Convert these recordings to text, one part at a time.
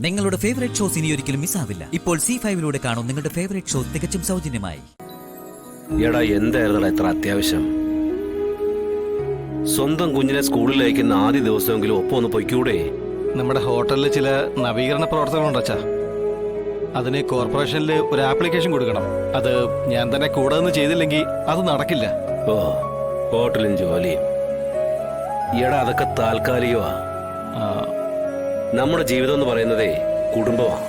നിങ്ങളുടെ favourite shows ഇനി ഒരിക്കലും മിസ്സാവില്ല. ഇപ്പോൾ C5 കാണും നിങ്ങളുടെ ഫേവറേറ്റ് ഷോ തികച്ചും സൗജന്യമായി. എടാ, എന്തായിരുന്നു എത്ര അത്യാവശ്യം? സ്വന്തം കുഞ്ഞിനെ സ്കൂളിൽ അയക്കുന്ന ആദ്യ ദിവസമെങ്കിലും ഒപ്പം ഒന്ന് പൊയ്ക്കൂടെ? നമ്മുടെ ഹോട്ടലിൽ ചില നവീകരണ പ്രവർത്തനങ്ങളുണ്ട് അച്ഛാ. അതിന് കോർപ്പറേഷനിൽ ഒരു ആപ്ലിക്കേഷൻ കൊടുക്കണം. അത് ഞാൻ തന്നെ കൂടെ നിന്ന് ചെയ്തില്ലെങ്കിൽ അത് നടക്കില്ല. ഓ, ഹോട്ടലും ജോലിയും. എടാ, അതൊക്കെ താൽക്കാലികമാ. നമ്മുടെ ജീവിതം എന്ന് പറയുന്നതേ കുടുംബമാണ്.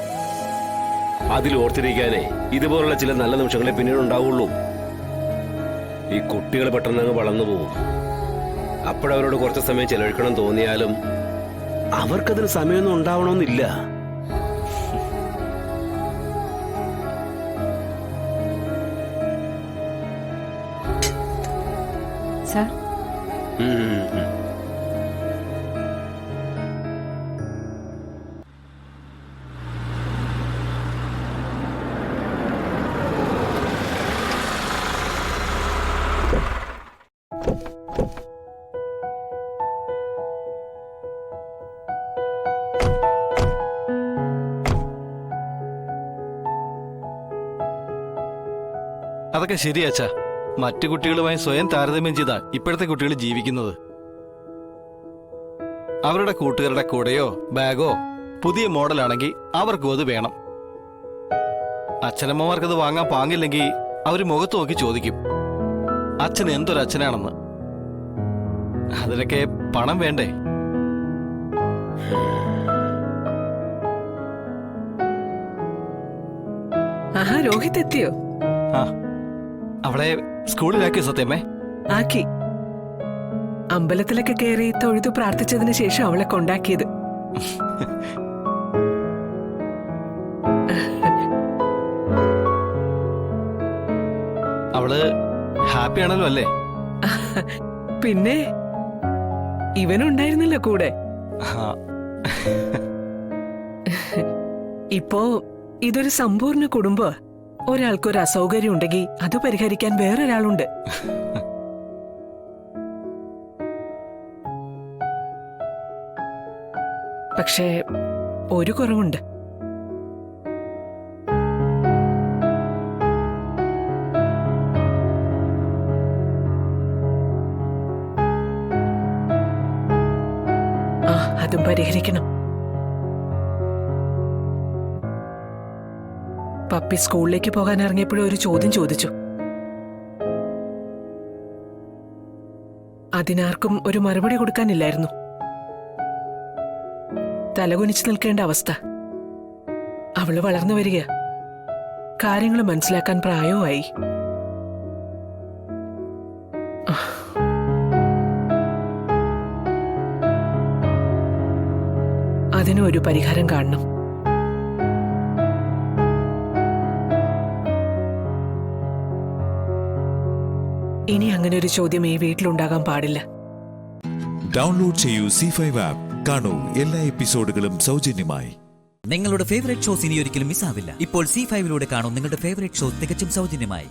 അതിൽ ഓർത്തിരിക്കാനേ ഇതുപോലുള്ള ചില നല്ല നിമിഷങ്ങളെ പിന്നീട് ഉണ്ടാവുള്ളൂ. ഈ കുട്ടികൾ പെട്ടെന്ന് അങ്ങ് വളർന്നു പോകും. അപ്പോഴവരോട് കുറച്ച് സമയം ചെലവഴിക്കണം തോന്നിയാലും അവർക്കതിന് സമയമൊന്നും ഉണ്ടാവണമെന്നില്ല. സാർ, അതൊക്കെ ശരിയാച്ചാ. മറ്റു കുട്ടികളുമായി സ്വയം താരതമ്യം ചെയ്താ ഇപ്പോഴത്തെ കുട്ടികൾ ജീവിക്കുന്നത്. അവരുടെ കൂട്ടുകാരുടെ കൂടെയോ ബാഗോ പുതിയ മോഡലാണെങ്കിൽ അവർക്കും അത് വേണം. അച്ഛനമ്മമാർക്കത് വാങ്ങാൻ പാങ്ങില്ലെങ്കിൽ അവര് മുഖത്ത് നോക്കി ചോദിക്കും അച്ഛൻ എന്തൊരച്ഛനാണെന്ന്. അതിനൊക്കെ പണം വേണ്ടേ? ആഹാ, രോഹിത് എത്തിയോ? ആ, അവളെ സ്കൂളിലാക്കിയോ സത്യമേ? ആക്കി. അമ്പലത്തിലൊക്കെ കയറി തൊഴുതു പ്രാർത്ഥിച്ചതിന് ശേഷം അവളെ കൊണ്ടാക്കിയത്. അവള് ഹാപ്പി ആണല്ലോ അല്ലേ? പിന്നെ ഇവനുണ്ടായിരുന്നില്ല കൂടെ. ഇപ്പോ ഇതൊരു സമ്പൂർണ്ണ കുടുംബ. ഒരാൾക്കൊരു അസൗകര്യം ഉണ്ടെങ്കിൽ അത് പരിഹരിക്കാൻ വേറൊരാളുണ്ട്. പക്ഷേ ഒരു കുറവുണ്ട്. അതും പരിഹരിക്കണം. പപ്പി സ്കൂളിലേക്ക് പോകാൻ ഇറങ്ങിയപ്പോഴും ഒരു ചോദ്യം ചോദിച്ചു. അതിനാർക്കും ഒരു മറുപടി കൊടുക്കാനില്ലായിരുന്നു. തലകുനിച്ചു നിൽക്കേണ്ട അവസ്ഥ. അവള് വളർന്നു വരിക, കാര്യങ്ങൾ മനസ്സിലാക്കാൻ പ്രായവുമായി. അതിനും ഒരു പരിഹാരം കാണണം. ഇനി അങ്ങനെ ഒരു ചോദ്യം ഈ വീട്ടിലുണ്ടാകാൻ പാടില്ല. ഡൗൺലോഡ് ചെയ്യൂ C5 ആപ്പ്. കാണൂ എല്ലാ എപ്പിസോഡുകളും സൗജന്യമായി. നിങ്ങളുടെ ഫേവറേറ്റ് ഷോസ് ഇനി ഒരിക്കലും മിസ്സാവില്ല. ഇപ്പോൾ C5 കാണും നിങ്ങളുടെ ഫേവറേറ്റ് ഷോ തികച്ചും സൗജന്യമായി.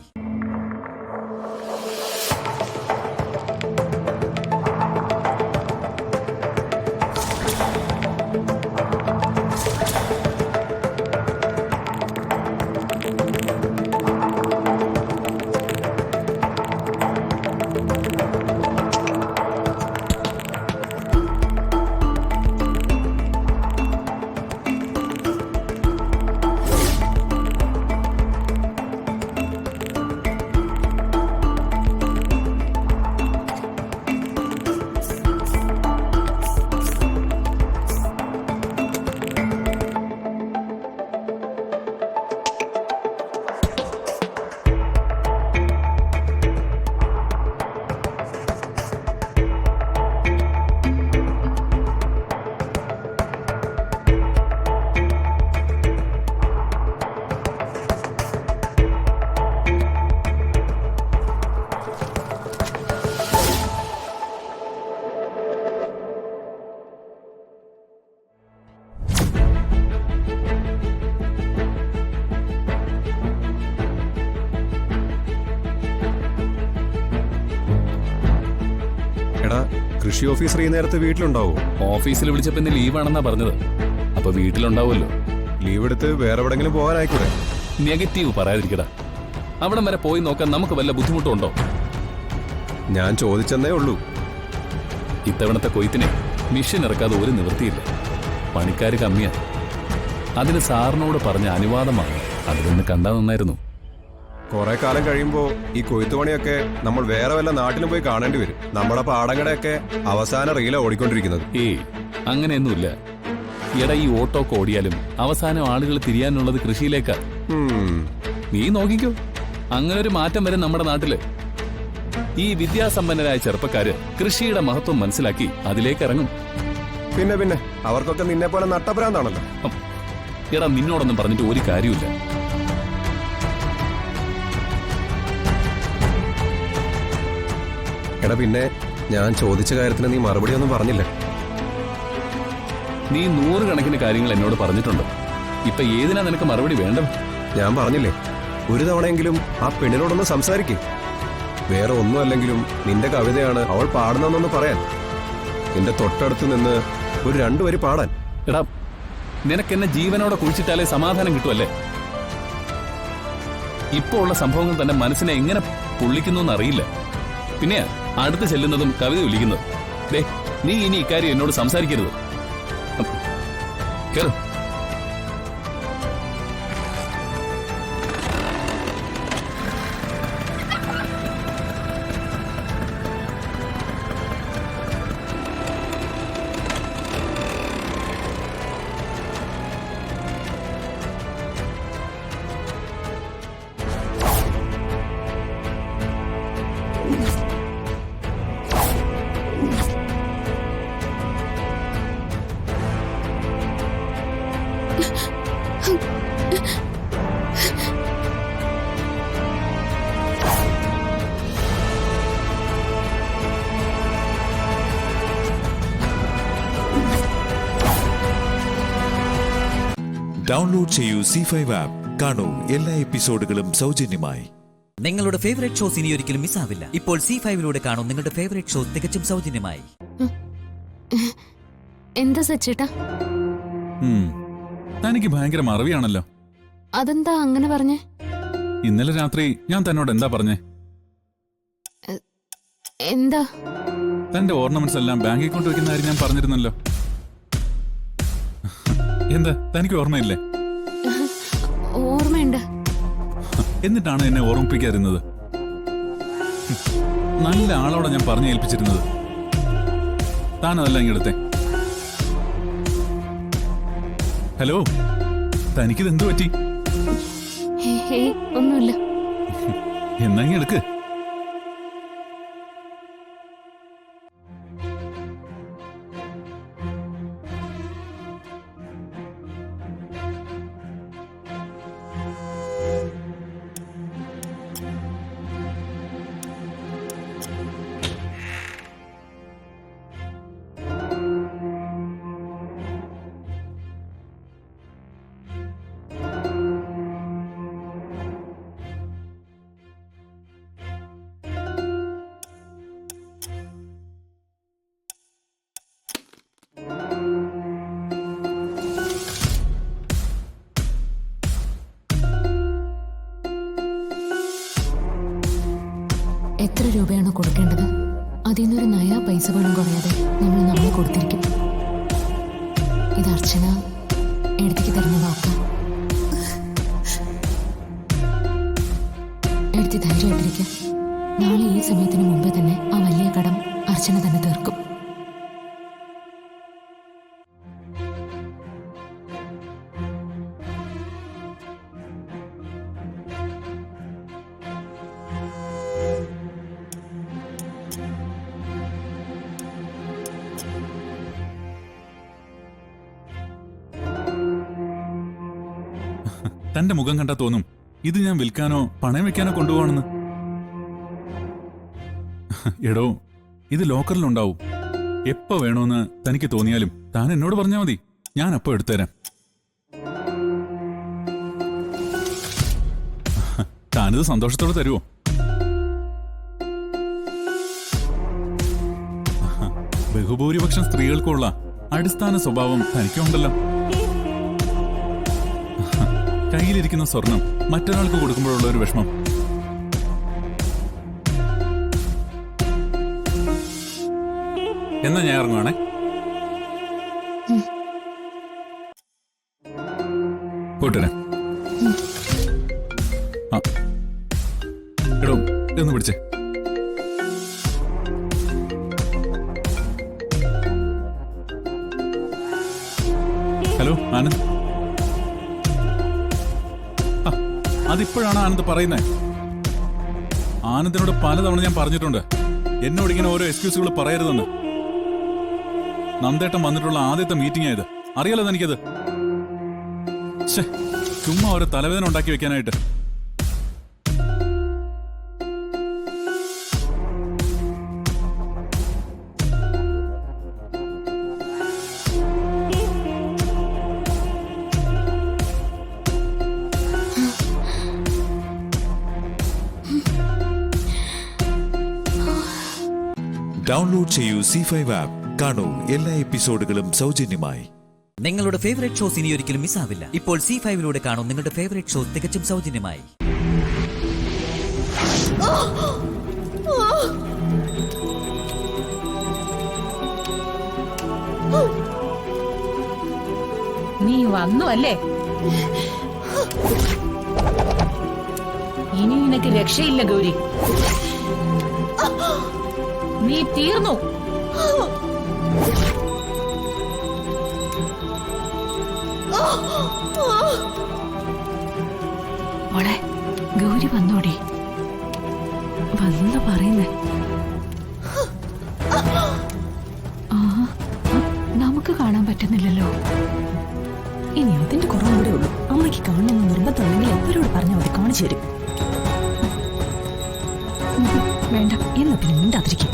കൃഷി ഓഫീസർ ഈ നേരത്തെ വീട്ടിലുണ്ടാവോ? ഓഫീസിൽ വിളിച്ചപ്പോ ഇന്ന് ലീവാണെന്നാ പറഞ്ഞത്. അപ്പൊ വീട്ടിലുണ്ടാവുമല്ലോ. ലീവ് എടുത്ത് വേറെ എവിടെങ്കിലും പോകാനായിക്കൂടെ? നെഗറ്റീവ് പറയാതിരിക്കടാ. അവിടം വരെ പോയി നോക്കാൻ നമുക്ക് വല്ല ബുദ്ധിമുട്ടുണ്ടോ? ഞാൻ ചോദിച്ചെന്നേ ഉള്ളൂ. ഇത്തവണത്തെ കൊയ്ത്തിനെ മിഷൻ ഇറക്കാതെ ഒരു നിവൃത്തിയില്ല. പണിക്കാര് കമ്മിയാ. അതിന് സാറിനോട് പറഞ്ഞ അനുവാദമാണ്. അതിലൊന്ന് കണ്ടാ നന്നായിരുന്നു. കുറെ കാലം കഴിയുമ്പോ ഈ കൊയ്ത്തുപണിയൊക്കെ നമ്മൾ വേറെ വല്ല നാട്ടിലും പോയി കാണേണ്ടി വരും. നമ്മുടെ പാടങ്ങളുടെയൊക്കെ അവസാന റീല ഓടിക്കൊണ്ടിരിക്കുന്നത്. ഏയ്, അങ്ങനെയൊന്നുമില്ല. എടാ, ഈ ഓട്ടോക്ക് ഓടിയാലും അവസാനം ആളുകൾ തിരിയാനുള്ളത് കൃഷിയിലേക്കാ. നീ നോക്കിക്കോ, അങ്ങനെ ഒരു മാറ്റം വരും നമ്മുടെ നാട്ടില്. ഈ വിദ്യാസമ്പന്നരായ ചെറുപ്പക്കാര് കൃഷിയുടെ മഹത്വം മനസ്സിലാക്കി അതിലേക്ക് ഇറങ്ങും. പിന്നെ അവർക്കൊക്കെ നിന്നെ പോലെ നട്ടഭ്രാന്താണല്ലോ. എടാ, നിന്നോടൊന്നും പറഞ്ഞിട്ട് ഒരു കാര്യമില്ല. എടാ, പിന്നെ ഞാൻ ചോദിച്ച കാര്യത്തിന് നീ മറുപടി ഒന്നും പറഞ്ഞില്ല. നീ 100 കണക്കിന് കാര്യങ്ങൾ എന്നോട് പറഞ്ഞിട്ടുണ്ട്. ഇപ്പൊ ഏതിനാ നിനക്ക് മറുപടി വേണ്ടത്? ഞാൻ പറഞ്ഞില്ലേ, ഒരു തവണയെങ്കിലും ആ പെണ്ണിനോടൊന്ന് സംസാരിക്കേ. വേറെ ഒന്നും അല്ലെങ്കിലും നിന്റെ കവിതയാണ് അവൾ പാടുന്നതെന്നൊന്ന് പറയാൻ. നിന്റെ തൊട്ടടുത്ത് നിന്ന് ഒരു 2 വരി പാടാൻ. എടാ, നിനക്കെന്നെ ജീവനോടെ കുഴിച്ചിട്ടാലേ സമാധാനം കിട്ടുമല്ലേ? ഇപ്പോ ഉള്ള സംഭവങ്ങൾ തന്നെ മനസ്സിനെ എങ്ങനെ പൊള്ളിക്കുന്നു എന്നറിയില്ല. പിന്നെ അടുത്ത് ചെല്ലുന്നതും കവിത ഒലിക്കുന്നതും. ദേ, നീ ഇനി ഇക്കാര്യം എന്നോട് സംസാരിക്കരുത്. കേറ്. ഡൗൺലോഡ് ചെയ്യൂ C5 ആപ്പ്. കാണൂ എല്ലാ എപ്പിസോഡുകളും സൗജന്യമായി. നിങ്ങളുടെ ഫേവറേറ്റ് ഷോസ് ഇനി ഒരിക്കലും മിസ്സാവില്ല. ഇപ്പോൾ C5ലൂടെ കാണൂ നിങ്ങളുടെ ഫേവറേറ്റ് ഷോ തികച്ചും സൗജന്യമായി. എന്താ സച്ചേട്ടാ? തനിക്ക് ഭയങ്കര മറവിയാണല്ലോ. അതെന്താ അങ്ങനെ പറഞ്ഞേ? ഇന്നലെ രാത്രി ഞാൻ തന്നോട് എന്താ പറഞ്ഞേ? എന്താ? തന്റെ ഓർണമെന്റ്സ് എല്ലാം ബാങ്കിൽ കൊണ്ടുവയ്ക്കുന്ന കാര്യം ഞാൻ പറഞ്ഞിരുന്നല്ലോ. എന്താ, തനിക്ക് ഓർമ്മയില്ലേ? ഓർമ്മയുണ്ട്. എന്നിട്ടാണ് എന്നെ ഓർമ്മിപ്പിക്കാതിരുന്നത്. നല്ല ആളോടെ ഞാൻ പറഞ്ഞു ഏൽപ്പിച്ചിരുന്നത്. താൻ അതല്ല ഇങ്ങെടുത്തെ. ഹലോ, തനിക്കിത് എന്തു പറ്റി? ഒന്നുമില്ല. എന്നാ ഇങ്ങെടുക്ക്. എത്ര രൂപയാണോ കൊടുക്കേണ്ടത് അതിൽ നിന്നൊരു നയാ പൈസ പോലും കുറയാതെ നമ്മൾ കൊടുത്തിരിക്കും. ഇത് അർച്ചന എടുത്തേക്ക് തരുന്ന വാക്ക. എടുത്ത് ധൈര്യമായിട്ടിരിക്കാം. നാളെ ഈ സമയത്തിന് മുമ്പേ തന്നെ ആ വലിയ കടം അർച്ചന തന്നെ തീർക്കും. തന്റെ മുഖം കണ്ടാ തോന്നും ഇത് ഞാൻ വിൽക്കാനോ പണയം വെക്കാനോ കൊണ്ടുപോകണമെന്ന്. എടോ, ഇത് ലോക്കറിലുണ്ടാവും. എപ്പോ വേണോന്ന് തനിക്ക് തോന്നിയാലും താൻ എന്നോട് പറഞ്ഞാൽ മതി, ഞാൻ അപ്പോ എടുത്തുതരാം. താനിത് സന്തോഷത്തോടെ തരുമോ? ബഹുഭൂരിപക്ഷം സ്ത്രീകൾക്കുള്ള അടിസ്ഥാന സ്വഭാവം തനിക്കുണ്ടല്ലോ. കയ്യിലിരിക്കുന്ന സ്വർണം മറ്റൊരാൾക്ക് കൊടുക്കുമ്പോഴുള്ള ഒരു വിഷമം. എന്നാ ഞാൻ ഇറങ്ങുവാണേ. പോട്ടെ. ആ എടോ ഇതൊന്ന് പിടിച്ചേ. ഹലോ ആനന്ദ്. അതിപ്പോഴാണ് ആനന്ദ് പറയുന്നത്. ആനന്ദിനോട് പലതവണ ഞാൻ പറഞ്ഞിട്ടുണ്ട് എന്നോട് ഇങ്ങനെ ഓരോ എക്സ്ക്യൂസുകൾ പറയരുതെന്ന്. നന്ദേട്ടൻ വന്നിട്ടുള്ള ആദ്യത്തെ മീറ്റിംഗ് ആയത് അറിയാലോ തനിക്കത്. ചുമ്മാ ഒരു തലവേദന ഉണ്ടാക്കി വെക്കാനായിട്ട്. ഡൗൺലോഡ് ചെയ്യൂ C5 ആപ്പ്. കാണൂ എല്ലാ എപ്പിസോഡുകളും സൗജന്യമായി. നിങ്ങളുടെ ഫേവറേറ്റ് ഷോസ് ഇനി ഒരിക്കലും മിസ്സാവില്ല. ഇപ്പോൾ C5ലൂടെ കാണൂ നിങ്ങളുടെ ഫേവറേറ്റ് ഷോ തികച്ചും സൗജന്യമായി. നീ വന്നു അല്ലേ? ഇനി നിനക്ക് രക്ഷയില്ല ഗൗരി. നീ തീർന്നു. മോളെ ഗൗരി വന്നോടി. വന്നു പറയുന്നേ. നമുക്ക് കാണാൻ പറ്റുന്നില്ലല്ലോ. ഇനി അതിന്റെ കുറവും കൂടെ ഉള്ളൂ. അമ്മയ്ക്ക് കാണണമെന്ന് നിർബന്ധമുണ്ടെങ്കിൽ അവരോട് പറഞ്ഞാൽ മതി, കാണിച്ചു തരും. വേണ്ട എന്നാ പിന്നെ മിണ്ടാതിരിക്കും.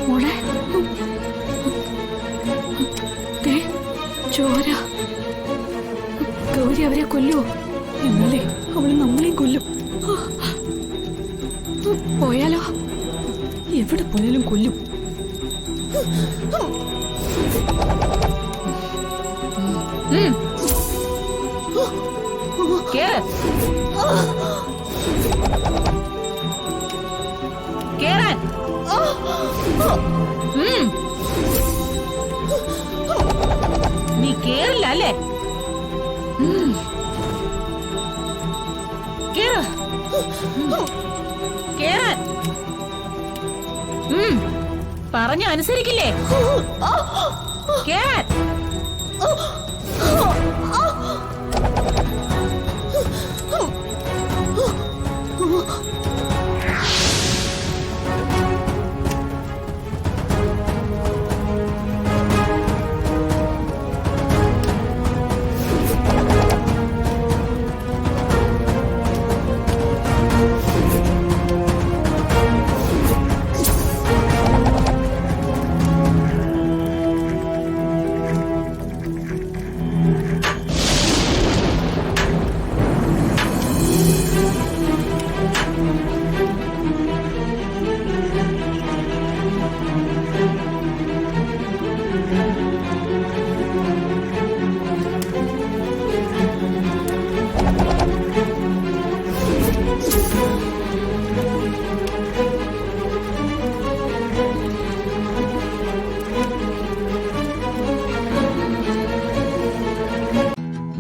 മോളെ ചോര. ഗൗരി അവരെ കൊല്ലുവോ? എന്നാലേ അവള് നമ്മളെയും കൊല്ലും. പോയാലോ? എവിടെ പോയാലും കൊല്ലും. നീ കേറില്ല അല്ലേ? കേറാൻ പറഞ്ഞു അനുസരിക്കില്ലേ? കേറാൻ.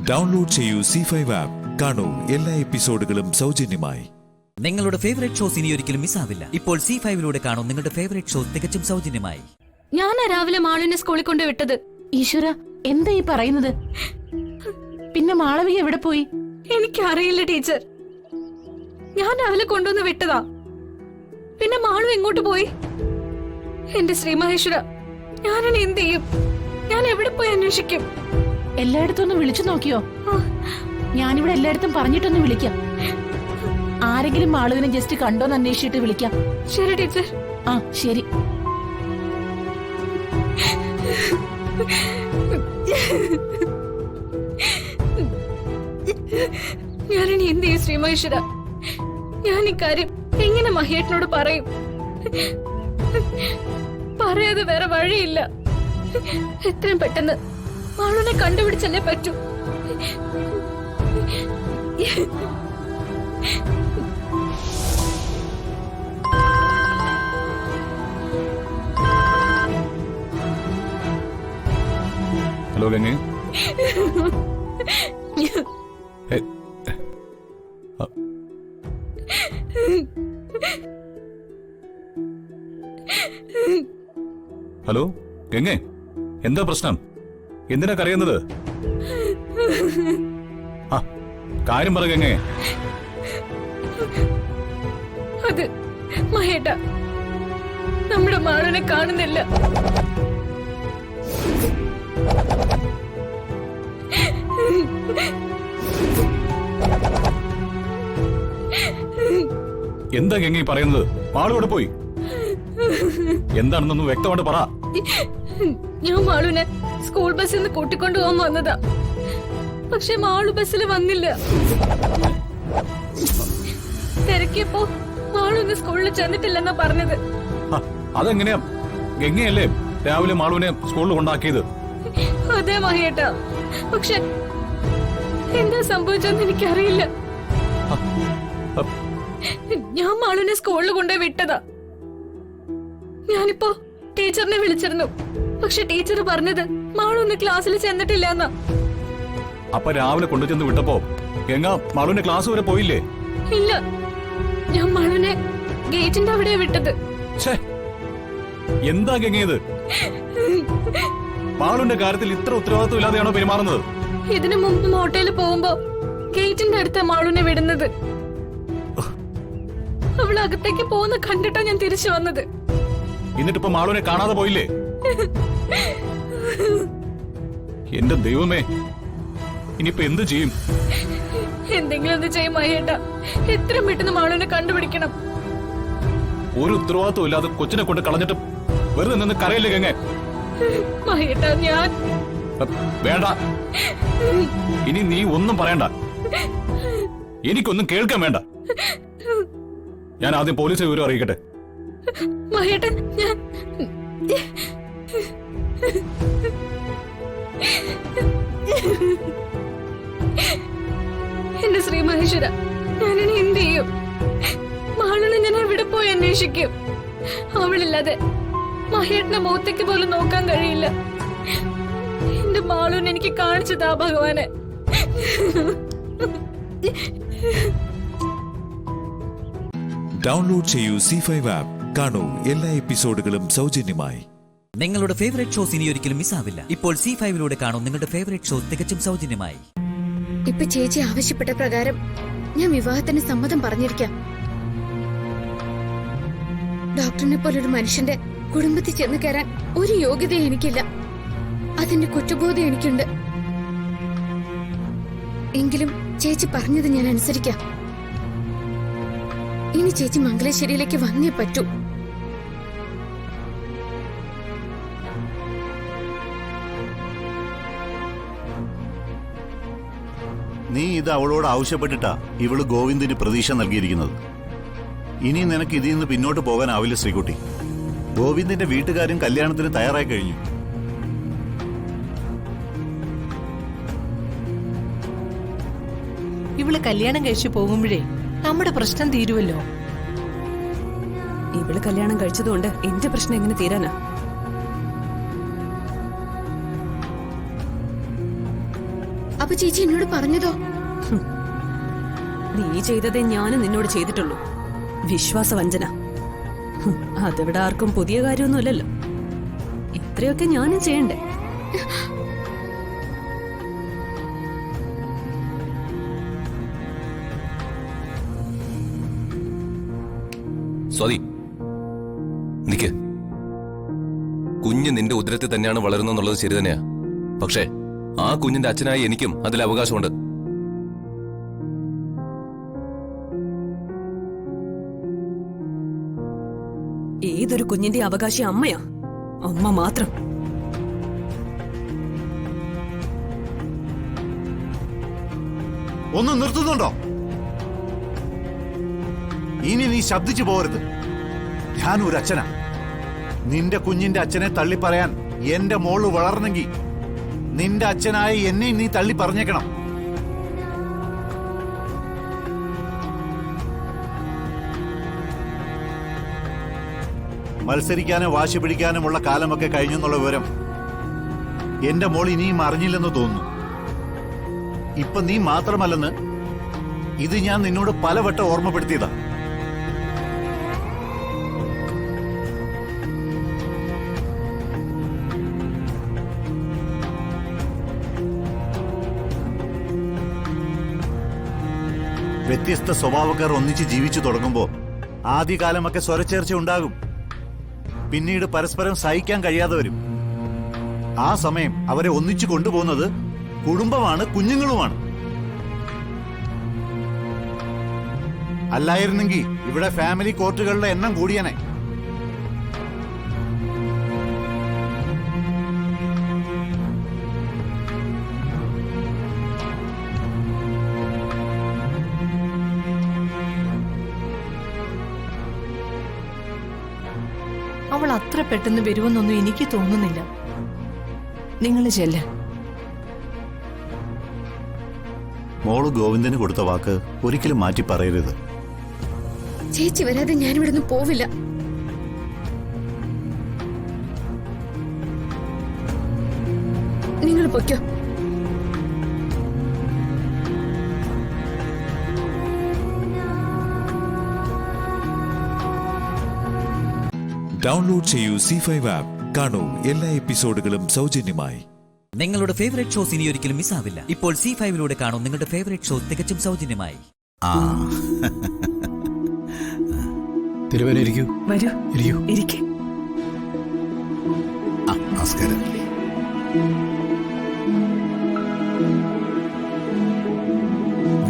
ഡൗൺലോഡ് ചെയ്യൂ C5 ആപ്പ്. കാണൂ എല്ലാ എപ്പിസോഡുകളും സൗജന്യമായി. നിങ്ങളുടെ ഫേവറേറ്റ് ഷോസ് ഇനി ഒരിക്കലും മിസ്സാവില്ല. ഇപ്പോൾ C5ലൂടെ കാണൂ നിങ്ങളുടെ ഫേവറേറ്റ് ഷോ തികച്ചും സൗജന്യമായി. ഞാനാ രാവിലെ മാളുവിനെ സ്കൂളിൽ കൊണ്ട് വിട്ടത്. ഈശ്വര, എന്താ ഈ പറയുന്നത്? പിന്നെ മാളവിക എവിടെ പോയി? എനിക്കറിയില്ല ടീച്ചർ. ഞാൻ അവളെ കൊണ്ടുവന്ന് വിട്ടതാ. പിന്നെ മാളു എങ്ങോട്ട് പോയി? എന്റെ ശ്രീ മഹേശ്വര, ഞാനിനി എന്ത് ചെയ്യും? ഞാൻ എവിടെ പോയി അന്വേഷിക്കും? എല്ലായിടത്തും ഒന്ന് വിളിച്ചു നോക്കിയോ? ഞാനിവിടെ എല്ലായിടത്തും പറഞ്ഞിട്ടൊന്ന് വിളിക്കാം. ആരെങ്കിലും മാളുവിനെ ജസ്റ്റ് കണ്ടോന്ന് അന്വേഷിച്ചിട്ട് വിളിക്കാം. ശരി ടീച്ചർ. ആ ശരി. ഞാനിനി എന്ത് ചെയ്യും ശ്രീ മഹേശ്വര? ഞാൻ ഇക്കാര്യം എങ്ങനെ മഹേട്ടനോട് പറയും? പറയാതെ വേറെ വഴിയില്ല. എത്രയും പെട്ടെന്ന് മാളുവിനെ കണ്ടുപിടിച്ചല്ലേ പറ്റൂ. ഹലോ ഗംഗേ. ഹലോ ഗംഗേ, എന്താ പ്രശ്നം? എന്തിനാ കരയുന്നത്? ആ കാര്യം പറ ഗംഗേ. അത് മഹേട്ട, നമ്മുടെ മാളുവിനെ കാണുന്നില്ല. എന്താ ഗംഗ പറയുന്നത്? മാളോടെ പോയി എന്താണെന്നൊന്ന് വ്യക്തമായിട്ട് പറ. ഞാൻ മാളുവിനെ സ്കൂൾ ബസ്സിൽ നിന്ന് കൂട്ടിക്കൊണ്ടു പോകാൻ വന്നതാ. പക്ഷെ മാളു ബസ്സിൽ വന്നില്ല. തിരക്കിയപ്പോ മാളു ഇന്ന് സ്കൂളിൽ ചെന്നിട്ടില്ലെന്നാ പറഞ്ഞത്. അതെങ്ങനെയാ? ഗംഗയല്ലേ രാവിലെ മാളുവിനെ സ്കൂളിൽ കൊണ്ടാക്കിയത്? അതെ മഹേട്ടാ, പക്ഷെ എന്താ സംഭവിച്ചെന്ന് എനിക്കറിയില്ല. ഞാൻ മാളുവിനെ സ്കൂളിൽ കൊണ്ടുപോയി വിട്ടതാ. ഞാനിപ്പോ ടീച്ചറിനെ വിളിച്ചിരുന്നു. പക്ഷെ ടീച്ചർ പറഞ്ഞത് മാളു ഇന്ന് ക്ലാസ്സിൽ ചെന്നിട്ടില്ല എന്നാ. അപ്പൊ രാവിലെ കൊണ്ടുചെന്ന് വിട്ടപ്പോ ഗംഗ മാളുവിന്റെ ക്ലാസ് വരെ പോയില്ലേ? ഇല്ല, ഞാൻ മാളുവിനെ ഗേറ്റിന്റെ അവിടെ വിട്ടത്. എന്താ ഗംഗയത്? മാളുവിന്റെ കാര്യത്തിൽ ഇത്ര ഉത്തരവാദിത്വം ഇല്ലാതെയാണോ പെരുമാറുന്നത്? ഇതിനു മുമ്പ് മോട്ടയിൽ പോകുമ്പോ ഗേറ്റിന്റെ അടുത്ത മാളുവിനെ വിടുന്നത്. അവൾ അകത്തേക്ക് പോകുന്ന കണ്ടിട്ടാ ഞാൻ തിരിച്ചു വന്നത്. എന്നിട്ടിപ്പോ മാളുവിനെ കാണാതെ പോയില്ലേ? എന്റെ ദൈവമേ, ഇനിയിപ്പോ എന്ത് ചെയ്യും? എന്തെങ്കിലും ഒന്ന് ചെയ്യും മഹേട്ടാ. എത്രയും പെട്ടെന്ന് മാളുവിനെ കണ്ടുപിടിക്കണം. ഒരു ഉത്തരവാദിത്വം ഇല്ലാതെ കൊച്ചിനെ കൊണ്ട് കളഞ്ഞിട്ട് വെറുതെ നിന്ന് കരയില്ലേ ഗംഗ? മഹേട്ടാ, ഞാൻ വേണ്ട, ഇനി നീ ഒന്നും പറയണ്ട. എനിക്കൊന്നും കേൾക്കാൻ വേണ്ട. ഞാൻ ആദ്യം പോലീസ് വിവരം അറിയിക്കട്ടെ. മഹേട്ടാ, ഞാൻ എന്റെ ശ്രീ മഹേശ്വര, ഞാനിനി എന്ത് ചെയ്യും? മാളുവിനെ ഞാൻ എവിടെ പോയി അന്വേഷിക്കും? അവളില്ലാതെ മഹേട്ടന്റെ മുഖത്തേക്ക് പോലും നോക്കാൻ കഴിയില്ല. എന്റെ മാളുവിനെ എനിക്ക് കാണിച്ചതാ ഭഗവാനെ. ഡൗൺലോഡ് ചെയ്യൂ C5 ആപ്പ്. കാണൂ എല്ലാ എപ്പിസോഡുകളും സൗജന്യമായി. നിങ്ങളുടെ ഫേവറേറ്റ് ഷോസ് ഇനി ഒരിക്കലും മിസ്സാവില്ല. ഇപ്പോൾ C5 കാണൂ നിങ്ങളുടെ ഫേവറേറ്റ് ഷോ തികച്ചും സൗജന്യമായി. ഇപ്പൊ ചേച്ചി ആവശ്യപ്പെട്ട പ്രകാരം ഞാൻ വിവാഹത്തിന് സമ്മതം പറഞ്ഞിരിക്കാം. ഡോക്ടറിനെ പോലൊരു മനുഷ്യന്റെ കുടുംബത്തിൽ ചെന്ന് കയറാൻ ഒരു യോഗ്യത എനിക്കില്ല. അതിന്റെ കുറ്റബോധം എനിക്കുണ്ട്. എങ്കിലും ചേച്ചി പറഞ്ഞത് ഞാൻ അനുസരിക്കാം. ഇനി ചേച്ചി മംഗലശ്ശേരിയിലേക്ക് വന്നേ പറ്റൂ. നീ ഇത് അവളോട് ആവശ്യപ്പെട്ടിട്ടാ ഇവള് ഗോവിന്ദിന് പ്രതീക്ഷ നൽകിയിരിക്കുന്നത്. ഇനി നിനക്ക് ഇതിൽ നിന്ന് പിന്നോട്ട് പോകാനാവില്ല ശ്രീകുട്ടി. ഗോവിന്ദിന്റെ വീട്ടുകാരും കല്യാണത്തിന് തയ്യാറായി കഴിഞ്ഞു. ഇവള് കല്യാണം കഴിച്ചു പോകുമ്പോഴേ നമ്മുടെ പ്രശ്നം തീരുവല്ലോ. ഇവള് കല്യാണം കഴിച്ചതുകൊണ്ട് എന്റെ പ്രശ്നം എങ്ങനെ തീരാനാ? അപ്പൊ ചേച്ചി എന്നോട് പറഞ്ഞതോ? നീ ചെയ്തതേ ഞാനും നിന്നോട് ചെയ്തിട്ടുള്ളൂ. വിശ്വാസവഞ്ചന. അതിവിടെ ആർക്കും പുതിയ കാര്യമൊന്നുമല്ലല്ലോ. ഇത്രയൊക്കെ ഞാനും ചെയ്യണ്ടേ? സ്വാതി, നിക്ക്. കുഞ്ഞ് നിന്റെ ഉദരത്തിൽ തന്നെയാണ് വളരുന്നെന്നുള്ളത് ശരി തന്നെയാ. പക്ഷേ ആ കുഞ്ഞിന്റെ അച്ഛനായി എനിക്കും അതിൽ അവകാശമുണ്ട്. ഏതൊരു കുഞ്ഞിന്റെ അവകാശി അമ്മയാ, അമ്മ മാത്രം. ഒന്ന് നിർത്തുന്നുണ്ടോ? ഇനി നീ ശബ്ദിച്ചു പോകരുത്. ഞാൻ ഒരു അച്ഛനാ. നിന്റെ കുഞ്ഞിന്റെ അച്ഛനെ തള്ളി പറയാൻ എന്റെ മോള് വളർന്നെങ്കിൽ നിന്റെ അച്ഛനായ എന്നെ നീ തള്ളി പറഞ്ഞേക്കണം. മത്സരിക്കാനും വാശി പിടിക്കാനുമുള്ള കാലമൊക്കെ കഴിഞ്ഞെന്നുള്ള വിവരം എന്റെ മോൾ ഇനിയും അറിഞ്ഞില്ലെന്ന് തോന്നുന്നു. ഇപ്പൊ നീ മാത്രമല്ലെന്ന് ഇത് ഞാൻ നിന്നോട് പലവട്ടം ഓർമ്മപ്പെടുത്തിയതാ. വ്യത്യസ്ത സ്വഭാവക്കാർ ഒന്നിച്ച് ജീവിച്ചു തുടങ്ങുമ്പോ ആദ്യകാലമൊക്കെ സ്വരച്ചേർച്ച ഉണ്ടാകും. പിന്നീട് പരസ്പരം സഹിക്കാൻ കഴിയാതെ വരും. ആ സമയം അവരെ ഒന്നിച്ചു കൊണ്ടുപോകുന്നത് കുടുംബമാണ്, കുഞ്ഞുങ്ങളുമാണ്. അല്ലായിരുന്നെങ്കിൽ ഇവിടെ ഫാമിലി കോർട്ടുകളുടെ എണ്ണം കൂടിയനെ. അവൾ അത്ര പെട്ടെന്ന് വരുമെന്നൊന്നും എനിക്ക് തോന്നുന്നില്ല. നിങ്ങൾ ചെല്ല. മോള് ഗോവിന്ദന് കൊടുത്ത വാക്ക് ഒരിക്കലും മാറ്റി പറയരുത്. ചേച്ചി വരാതെ ഞാനിവിടുന്ന് പോവില്ല. നിങ്ങൾ പൊയ്ക്കോ. ഡൗൺലോഡ് ചെയ്യൂ C5 ആപ്പ്. കാണൂ എല്ലാ എപ്പിസോഡുകളും സൗജന്യമായി. നിങ്ങളുടെ ഫേവറേറ്റ് ഷോസ് ഇനി ഒരിക്കലും മിസ്സാവില്ല. ഇപ്പോൾ C5 കാണൂ നിങ്ങളുടെ ഫേവറേറ്റ് ഷോ തികച്ചും സൗജന്യമായി. തിരുവനയിരിക്കൂ. വരൂ, ഇരിക്കൂ. ഇരിക്കെ. നമസ്കാരം.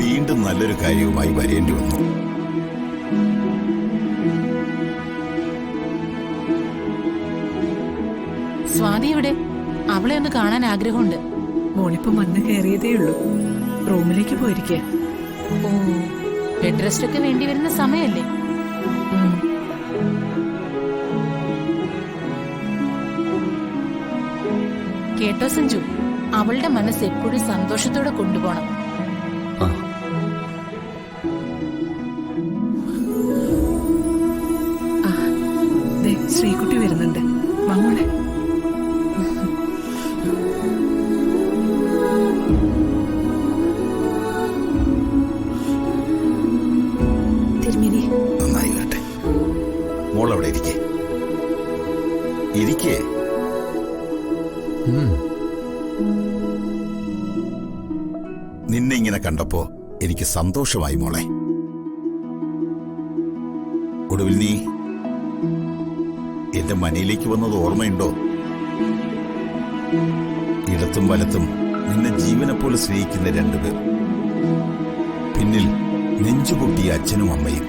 വീണ്ടും നല്ലൊരു കാര്യവുമായി വരേണ്ടി വന്നു. സ്വാതി എവിടെ? അവളെ ഒന്ന് കാണാൻ ആഗ്രഹമുണ്ട്. മോളിപ്പം വന്ന് കയറിയതേ ഉള്ളൂ. റൂമിലേക്ക് പോയിരിക്കുക. ഓ, ബെഡ് റെസ്റ്റ് ഒക്കെ വേണ്ടി വരുന്ന സമയല്ലേ? കേട്ടോ സഞ്ജു, അവളുടെ മനസ്സ് എപ്പോഴും സന്തോഷത്തോടെ കൊണ്ടുപോകണം. ശ്രീകുട്ടി വരുന്നുണ്ട്. വാങ്ങോളെ. തിരുമേനി, നന്നായി വരട്ടെ. മോളവിടെ ഇരിക്കേ. ഇരിക്കേ. നിന്നെ ഇങ്ങനെ കണ്ടപ്പോ എനിക്ക് സന്തോഷമായി മോളെ. ഒടുവിൽ നീ എന്റെ മനയിലേക്ക് വന്നത് ഓർമ്മയുണ്ടോ? ഇടത്തും വലത്തും നിന്നെ ജീവനെപ്പോലെ സ്നേഹിക്കുന്ന രണ്ടുപേർ, പിന്നിൽ നെഞ്ചുപൊട്ടിയ അച്ഛനും അമ്മയും.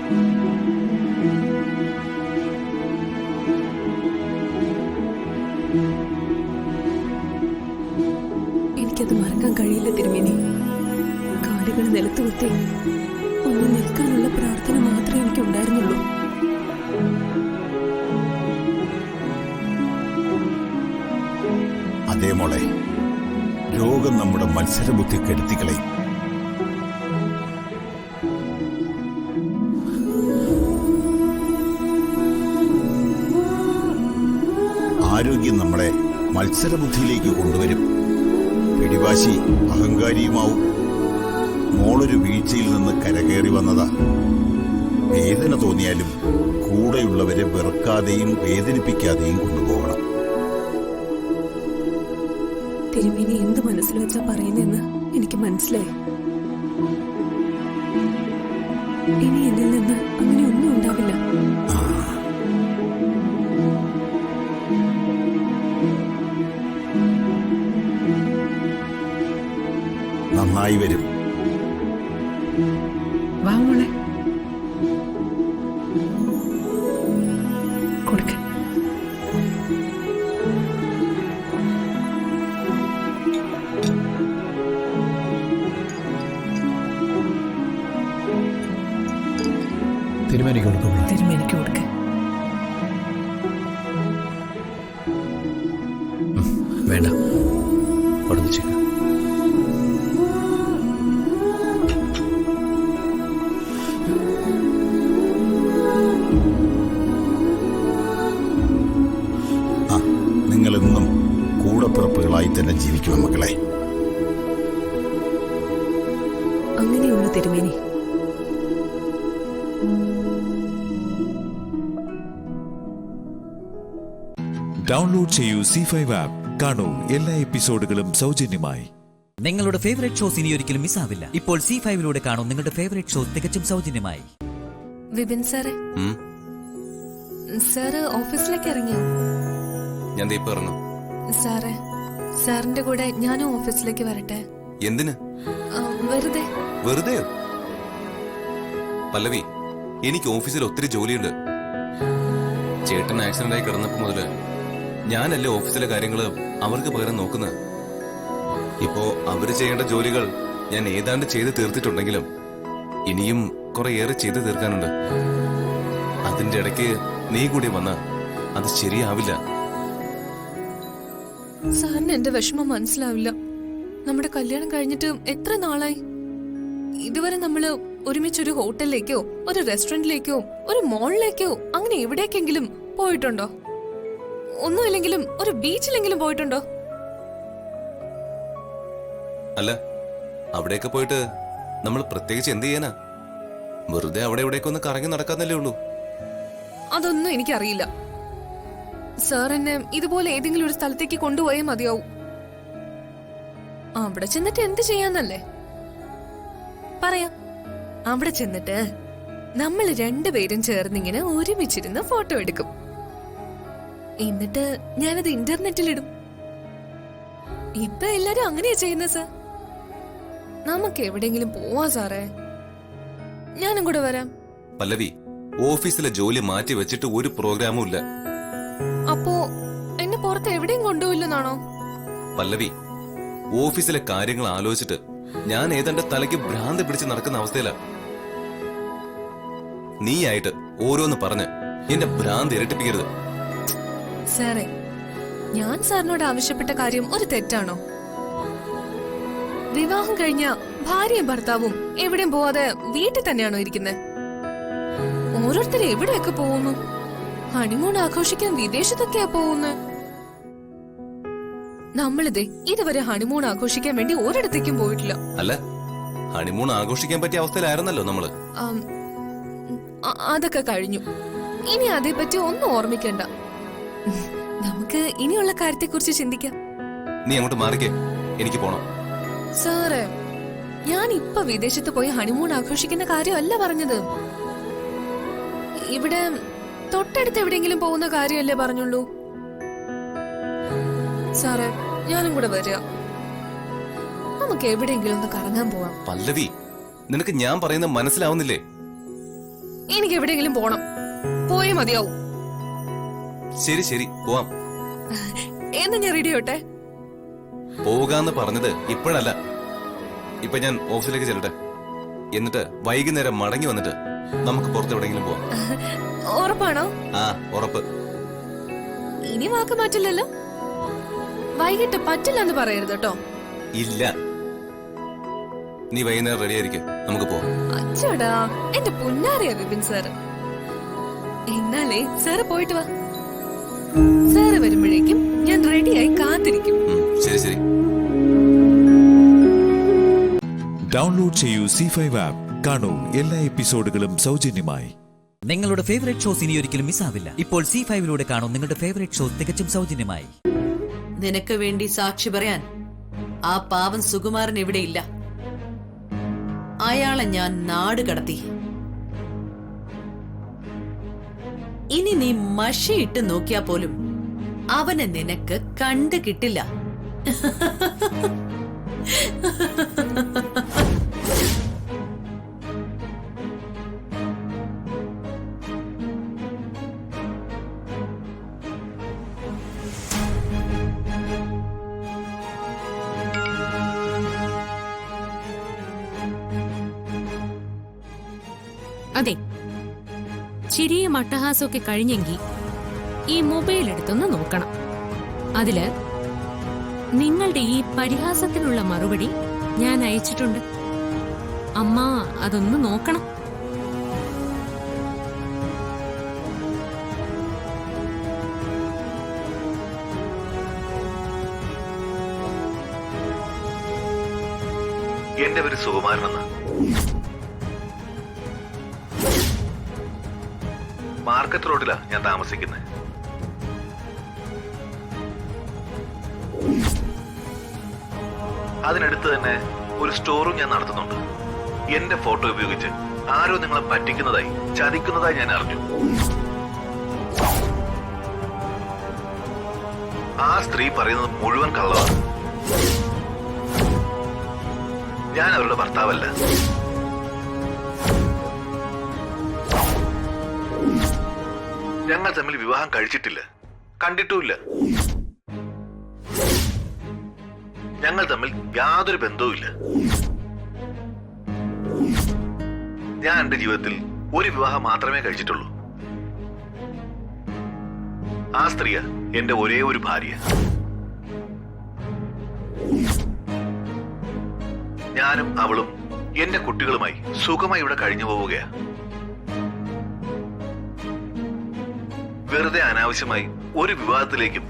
എനിക്കത് മറക്കാൻ കഴിയില്ല തിരുമേനി. കാലുകൾ നിലത്തുകുത്തി ഒന്ന് നിൽക്കാനുള്ള പ്രാർത്ഥന മാത്രമേ എനിക്കുണ്ടായിരുന്നുള്ളൂ. അതേ മോളെ, രോഗം നമ്മുടെ മത്സരബുദ്ധി കെടുത്തിക്കളയും. ആരോഗ്യം നമ്മളെ മത്സരബുദ്ധിയിലേക്ക് കൊണ്ടുവരും. പിടിവാശി അഹങ്കാരിയുമാവും. മോളൊരു വീഴ്ചയിൽ നിന്ന് കരകയറി വന്നതാ. വേദന തോന്നിയാലും കൂടെയുള്ളവരെ വെറുക്കാതെയും വേദനിപ്പിക്കാതെയും കൊണ്ടുപോകണം. തിരുമേനി എന്ത് മനസ്സിൽ വെച്ചാ പറയുന്നെന്ന് എനിക്ക് മനസ്സിലായി. ഇനി എന്നിൽ നിന്ന് അങ്ങനെ ഒന്നും ഉണ്ടാവില്ല. നന്നായി വരും. വാ മോളെ, കൊടുക്ക. തിരുമേനിക്ക് കൊടുക്കും. തിരുമേനിക്ക് കൊടുക്ക. വേണ്ട, പഠിപ്പിച്ചേക്ക. നിങ്ങളെന്നും കൂടപ്പിറപ്പുകളായി തന്നെ ജീവിക്കും മക്കളെ. അങ്ങനെയുള്ള തിരുമേനി. ഡൗൺലോഡ് ചെയ്യൂ C5 ആപ്പ്. കാണൂ എല്ലാ എപ്പിസോഡുകളും സൗജന്യമായി. നിങ്ങളുടെ ഫേവറേറ്റ് ഷോസ് ഇനി ഒരിക്കലും മിസ്സാവില്ല. ഇപ്പോൾ C5ലൂടെ കാണൂ നിങ്ങളുടെ ഫേവറേറ്റ് ഷോസ് തികച്ചും സൗജന്യമായി. വിപിൻ സാറേ, സാറ് ഓഫീസിലേക്ക് ഇറങ്ങിയോ? ഞാൻ ദീപ ഇറങ്ങും. സാറേ, സാറിന്റെ കൂടെ ഞാനും ഓഫീസിലേക്ക് വരട്ടെ? എന്തിന്? വെറുതെ. വെറുതെയോ? പല്ലവി, എനിക്ക് ഓഫീസിൽ ഒത്തിരി ജോലിയുണ്ട്. ചേട്ടൻ ആക്സിഡന്റ് ആയി കിടന്നപ്പോ മുതല് ഞാനല്ലേ ഓഫീസിലെ കാര്യങ്ങള് അവർക്ക് പകരം നോക്കുന്നത്. ഇപ്പോ അവര് ചെയ്യേണ്ട ജോലികൾ ഞാൻ ഏതാണ്ട് ചെയ്ത് തീർത്തിട്ടുണ്ടെങ്കിലും ഇനിയും കുറെയേറെ ചെയ്തു തീർക്കാനുണ്ട്. അതിന്റെ ഇടയ്ക്ക് നീ കൂടി വന്ന അത് ശരിയാവില്ല. സാറിന് എന്റെ വിഷമം മനസ്സിലാവില്ല. നമ്മുടെ കല്യാണം കഴിഞ്ഞിട്ട് എത്ര നാളായി? ഇതുവരെ നമ്മള് ഒരുമിച്ചൊരു ഹോട്ടലിലേക്കോ ഒരു റെസ്റ്റോറന്റിലേക്കോ ഒരു മോളിലേക്കോ അങ്ങനെ എവിടേക്കെങ്കിലും പോയിട്ടുണ്ടോ? ഒന്നുമില്ലെങ്കിലും ഒരു ബീച്ചിലെങ്കിലും പോയിട്ടുണ്ടോ? അല്ല, അവിടെയൊക്കെ പോയിട്ട് നമ്മൾ പ്രത്യേകിച്ച് എന്ത് ചെയ്യാനാ? വെറുതെ അവിടെ എവിടേക്ക് ഒന്ന് കറങ്ങി നടക്കാന്നല്ലേ ഉള്ളൂ. അതൊന്നും എനിക്കറിയില്ല. സാർ എന്നെ ഇതുപോലെ ഏതെങ്കിലും ഒരു സ്ഥലത്തേക്ക് കൊണ്ടുപോയേ മതിയാവും. അവിടെ ചെന്നിട്ട് എന്ത് ചെയ്യാന്നല്ലേ പറയാം. അവിടെ ചെന്നിട്ട് നമ്മൾ രണ്ടുപേരും ചേർന്നിങ്ങനെ ഒരുമിച്ചിരുന്ന് ഫോട്ടോ എടുക്കും. എന്നിട്ട് ഞാനത് ഇന്റർനെറ്റിലിടും. ഇപ്പൊ എല്ലാരും അങ്ങനെയാ ചെയ്യുന്നത് സാർ. നമുക്ക് എവിടെയെങ്കിലും പോവാ സാറേ. ഞാനും കൂടെ വരാം. പല്ലവി, ഓഫീസിലെ ജോലി മാറ്റി വെച്ചിട്ട് ഒരു പ്രോഗ്രാമും ഇല്ല. അപ്പോ എന്നെ പുറത്ത് എവിടെയും കൊണ്ടുപോയില്ലെന്നാണോ? പല്ലവി, ഓഫീസിലെ കാര്യങ്ങൾ ആലോചിച്ചിട്ട് ഞാൻ ഏതാണ്ട് തലയ്ക്ക് ഭ്രാന്ത് പിടിച്ച് നടക്കുന്ന അവസ്ഥയിലാ. നീയായിട്ട് ഓരോന്ന് പറഞ്ഞ് എന്റെ ഭ്രാന്ത് ഇരട്ടിപ്പിക്കരുത്. സാറേ, ഞാൻ സാറിനോട് ആവശ്യപ്പെട്ട കാര്യം ഒരു തെറ്റാണോ? വിവാഹം കഴിഞ്ഞ ഭാര്യയും ഭർത്താവും എവിടെയും പോവാതെ വീട്ടിൽ തന്നെയാണോ ഇരിക്കുന്നത്? ഓരോരുത്തർ എവിടെയൊക്കെ പോകുന്നു. ഹണിമൂൺ ആഘോഷിക്കാൻ വിദേശത്തൊക്കെയാ പോകുന്നത്. നമ്മളിതേ ഇതുവരെ ഹണിമൂൺ ആഘോഷിക്കാൻ വേണ്ടി ഒരിടത്തേക്കും പോയിട്ടില്ല. അല്ല, ഹണിമൂൺ ആഘോഷിക്കാൻ പറ്റിയ അവസ്ഥയിലായിരുന്നല്ലോ നമ്മള്. അതൊക്കെ കഴിഞ്ഞു. ഇനി അതേപ്പറ്റി ഒന്നും ഓർമ്മിക്കണ്ട. നമുക്ക് ഇനിയുള്ള കാര്യത്തെ കുറിച്ച് ചിന്തിക്കാം. നീ അങ്ങോട്ട് മാറിക്കേ, എനിക്ക് പോണം. സാറേ, ഞാൻ ഇപ്പൊ വിദേശത്ത് പോയി ഹണിമൂൺ ആഘോഷിക്കുന്ന കാര്യമല്ല പറഞ്ഞത്. ഇവിടെ തൊട്ടടുത്ത് എവിടെയെങ്കിലും പോകുന്ന കാര്യമല്ലേ പറഞ്ഞുള്ളൂ. സാറേ, ഞാനും കൂടെ വരിക. നമുക്ക് എവിടെയെങ്കിലും ഒന്ന് കറങ്ങാൻ പോവാം. പല്ലവി, നിനക്ക് ഞാൻ പറയുന്നത് മനസ്സിലാവുന്നില്ലേ? എനിക്ക് എവിടെയെങ്കിലും പോണം. പോയേ മതിയാവും. ശരി ശരി, പോവാം. എന്നാ ഞാൻ റെഡി ആവട്ടെ. പോകാന്ന് പറഞ്ഞത് ഇപ്പോഴല്ല. ഇപ്പൊ ഞാൻ ഓഫീസിലേക്ക് ചെല്ലട്ടെ. എന്നിട്ട് വൈകുന്നേരം മടങ്ങി വന്നിട്ട് നമുക്ക് പുറത്ത് എവിടെയെങ്കിലും പോവാം. ഉറപ്പാണോ? ആ, ഉറപ്പ്. ഇനി വാക്ക് മാറ്റില്ലല്ലോ. വൈകിട്ട് പറ്റില്ല എന്ന് പറയരുത് കേട്ടോ. ഇല്ല, നീ വൈകുന്നേരം റെഡി ആയിരിക്കും, നമുക്ക് പോവാം. അച്ചടാ, എന്റെ പൊന്നാറിയ വിപിൻ സാറ്. എന്നാലേ സാറ് പോയിട്ട് വാ. സാറ് വരുമ്പോഴേക്കും ഞാൻ റെഡിയായി കാത്തിരിക്കും. ശരി ശരി. ഡൗൺലോഡ് ചെയ്യൂ C5 ആപ്പ്. കാണൂ എല്ലാ എപ്പിസോഡുകളും സൗജന്യമായി. നിങ്ങളുടെ ഫേവറേറ്റ് ഷോസ് ഇനി ഒരിക്കലും മിസ്സാവില്ല. ഇപ്പോൾ C5ലൂടെ കാണൂ നിങ്ങളുടെ ഫേവറേറ്റ് ഷോസ് തികച്ചും സൗജന്യമായി. നിനക്ക് വേണ്ടി സാക്ഷി പറയാൻ ആ പാവൻ സുകുമാരൻ എവിടെയില്ല. അയാളെ ഞാൻ നാട് കടത്തി. ഇനി നീ മഷിയിട്ട് നോക്കിയാ പോലും അവനെ നിനക്ക് കണ്ടു കിട്ടില്ല. അതെ, ചിരിയും അട്ടഹാസമൊക്കെ കഴിഞ്ഞെങ്കിൽ ഈ മൊബൈൽ എടുത്തൊന്ന് നോക്കണം. അതില് നിങ്ങളുടെ ഈ പരിഹാസത്തിനുള്ള മറുപടി ഞാൻ അയച്ചിട്ടുണ്ട്. അമ്മ അതൊന്ന് നോക്കണം. എന്റെ പേര് സുകുമാരനെന്ന്. മാർക്കറ്റ് റോഡിലാ ഞാൻ താമസിക്കുന്നത്. അതിനടുത്ത് തന്നെ ഒരു സ്റ്റോറും ഞാൻ നടത്തുന്നുണ്ട്. എന്റെ ഫോട്ടോ ഉപയോഗിച്ച് ആരോ നിങ്ങളെ പറ്റിക്കുന്നതായി, ചതിക്കുന്നതായി ഞാൻ അറിഞ്ഞു. ആ സ്ത്രീ പറയുന്നത് മുഴുവൻ കള്ളമാണ്. ഞാൻ അവരുടെ ഭർത്താവല്ല. ഞങ്ങൾ തമ്മിൽ വിവാഹം കഴിച്ചിട്ടില്ല, കണ്ടിട്ടുമില്ല. ഞങ്ങൾ തമ്മിൽ യാതൊരു ബന്ധവുമില്ല. ഞാൻ എന്റെ ജീവിതത്തിൽ ഒരു വിവാഹം മാത്രമേ കഴിച്ചിട്ടുള്ളൂ. ആ സ്ത്രീയ എന്റെ ഒരേ ഒരു ഭാര്യ. ഞാനും അവളും എന്റെ കുട്ടികളുമായി സുഖമായി ഇവിടെ കഴിഞ്ഞു പോവുകയാ. വെറുതെ അനാവശ്യമായി ഒരു വിവാഹത്തിലേക്കും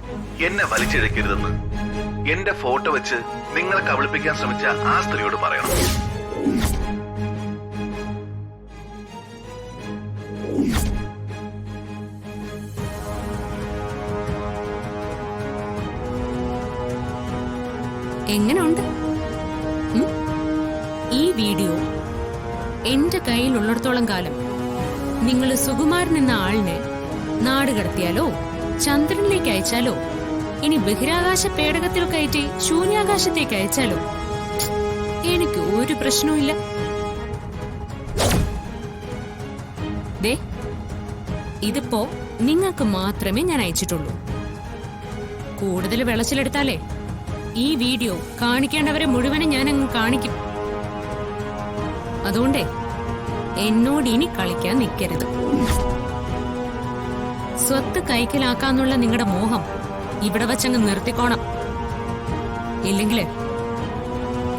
എന്നെ വലിച്ചിഴക്കരുതെന്ന് എന്റെ ഫോട്ടോ വെച്ച് നിങ്ങളെ കബളിപ്പിക്കാൻ ശ്രമിച്ച ആ സ്ത്രീയോട് പറയണം. എങ്ങനെയുണ്ട് ഈ വീഡിയോ? എന്റെ കയ്യിലുള്ളിടത്തോളം കാലം നിങ്ങൾ സുകുമാരൻ എന്ന ആളിനെ നാട് കടത്തിയാലോ ചന്ദ്രനിലേക്ക് അയച്ചാലോ ഇനി ബഹിരാകാശ പേടകത്തിൽ കയറ്റി ശൂന്യാകാശത്തേക്ക് അയച്ചാലോ എനിക്ക് ഒരു പ്രശ്നവുമില്ല. ദേ, ഇതിപ്പോ നിങ്ങൾക്ക് മാത്രമേ ഞാൻ അയച്ചിട്ടുള്ളൂ. കൂടുതൽ വിളച്ചിലെടുത്താലേ ഈ വീഡിയോ കാണിക്കേണ്ടവരെ മുഴുവനും ഞാൻ അങ്ങ് കാണിക്കും. അതുകൊണ്ടേ എന്നോട് ഇനി കളിക്കാൻ നിൽക്കരുത്. സ്വത്ത് കൈക്കലാക്കാന്നുള്ള നിങ്ങളുടെ മോഹം ഇവിടെ വച്ചങ്ങ് നിർത്തിക്കോണം. ഇല്ലെങ്കിൽ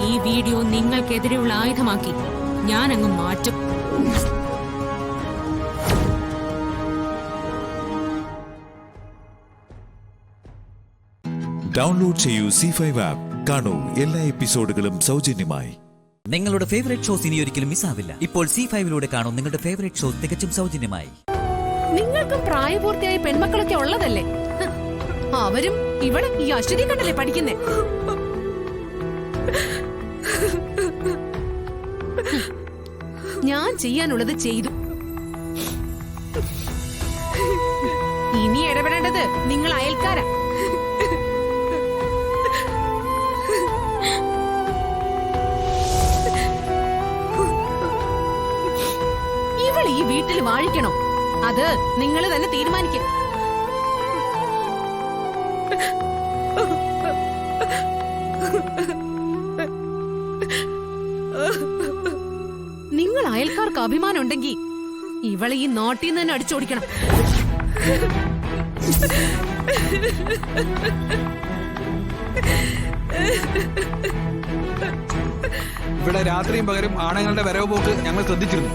ഈ വീഡിയോ നിങ്ങൾക്കെതിരെയുള്ള ആയുധമാക്കി ഞാൻ അങ്ങ് മാറ്റും. ഡൗൺലോഡ് ചെയ്യൂ C5 ആപ്പ്. കാണൂ എല്ലാ എപ്പിസോഡുകളും സൗജന്യമായി. നിങ്ങളുടെ ഫേവറേറ്റ് ഷോസ് ഇനി ഒരിക്കലും മിസ്സാവില്ല. ഇപ്പോൾ C5 കാണൂ നിങ്ങളുടെ ഫേവറേറ്റ് ഷോ തികച്ചും സൗജന്യമായി. നിങ്ങൾക്കും പ്രായപൂർത്തിയായ പെൺമക്കളൊക്കെ ഉള്ളതല്ലേ? അവരും ഇവിടെ ഈ അശ്വതി കണ്ടല്ലേ പഠിക്കുന്നേ? ഞാൻ ചെയ്യാനുള്ളത് ചെയ്തു. ഇനി ഇടപെടേണ്ടത് നിങ്ങൾ അയൽക്കാരാ. ഇവൾ ഈ വീട്ടിൽ വാഴിക്കണോ? അത് നിങ്ങൾ തന്നെ തീരുമാനിക്കും. നിങ്ങൾ അയൽക്കാർക്ക് അഭിമാനം ഉണ്ടെങ്കിൽ ഇവളെ ഈ നാട്ടിൽ നിന്ന് തന്നെ അടിച്ചോടിക്കണം. ഇവിടെ രാത്രിയും പകരം ആണുങ്ങളുടെ വരവ് പോക്ക് ഞങ്ങൾ ശ്രദ്ധിച്ചിരുന്നു.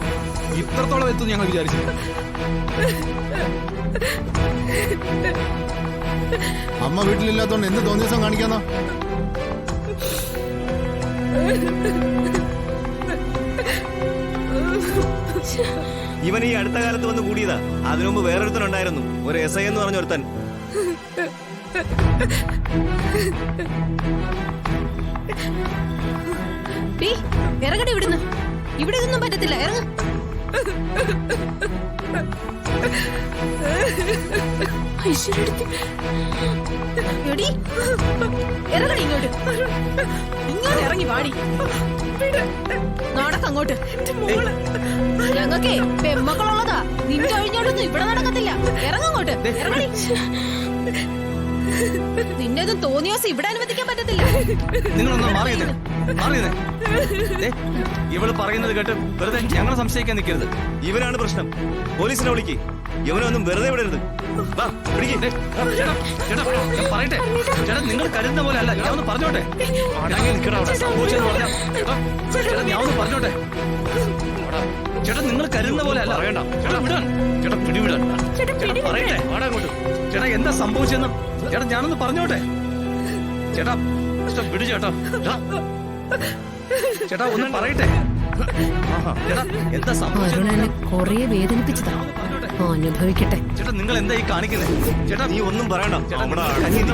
ഇത്രത്തോളം എത്തും ഞങ്ങൾ വിചാരിച്ചില്ല. അമ്മ വീട്ടിലില്ലാത്തോണ്ട് എന്ത് തോന്നിയ ദിവസം കാണിക്കാന്നോ? ഇവൻ ഈ അടുത്ത കാലത്ത് വന്ന് കൂടിയതാ. അതിനു മുമ്പ് വേറൊരുത്തനുണ്ടായിരുന്നു, ഒരു SI എന്ന് പറഞ്ഞൊരുത്തൻ. ഇറങ്ങടി ഇവിടുന്ന്. ഇവിടെ ഇതൊന്നും പറ്റത്തില്ല. ഇറങ്ങ. ഇറങ്ങടി ഇങ്ങോട്ട്. ഇങ്ങോട്ട് ഇറങ്ങി വാടി. നടക്കങ്ങോട്ട്. ഞങ്ങൾക്കേ പെമ്മക്കളുള്ളതാ. നിന്റെ ഒഴിഞ്ഞോട്ടൊന്നും ഇവിടെ നടക്കത്തില്ല. ഇറങ്ങങ്ങോട്ട്. ഇറങ്ങടി. നിന്നെ ഒന്നും തോന്നിയ ദിവസം ഇവിടെ അനുവദിക്കാൻ പറ്റത്തില്ല. നിങ്ങളൊന്ന് മാറിയതേ മാറിയതേ. ഇവള് പറയുന്നത് കേട്ട് വെറുതെ ഞങ്ങളെ സംശയിക്കാൻ നിൽക്കരുത്. ഇവനാണ് പ്രശ്നം. പോലീസിനെ വിളിക്ക്. ഇവനൊന്നും വെറുതെ വിടരുത്. വാ, പിടിക്ക്. ചേട്ടാ, പറയട്ടെ ചേട്ടാ, നിങ്ങൾ കരുതുന്ന പോലെ അല്ല. ഞാൻ ഒന്ന് പറഞ്ഞോട്ടെ. ചേട്ടാ, ഞാൻ ഒന്ന് പറഞ്ഞോട്ടെ. ചേട്ടാ, നിങ്ങൾ കരുതുന്ന പോലെ അല്ല. വേണ്ട ചേട്ടാ, വിടാൻ ചേട്ടാ, പിടിവിടാൻ. ചേട്ടാ, പറയട്ടെ. വാടാ അങ്ങോട്ട്. ചേട്ടാ, എന്താ സംഭവിച്ചെന്ന് ചേട്ടാ ഞാനൊന്ന് പറഞ്ഞോട്ടെ. ചേട്ടാ വിടു ചേട്ടാ. ചേട്ടാ ഒന്ന് പറയട്ടെ. ചേട്ടാ, എന്താ അരുണനെ കൊറേ വേദനിപ്പിച്ചതാണ്. അനുഭവിക്കട്ടെ. ചേട്ടാ, നിങ്ങൾ എന്താ ഈ കാണിക്കുന്നത്? ചേട്ടാ, നീ ഒന്നും പറയണ്ട. ചേട്ടാ,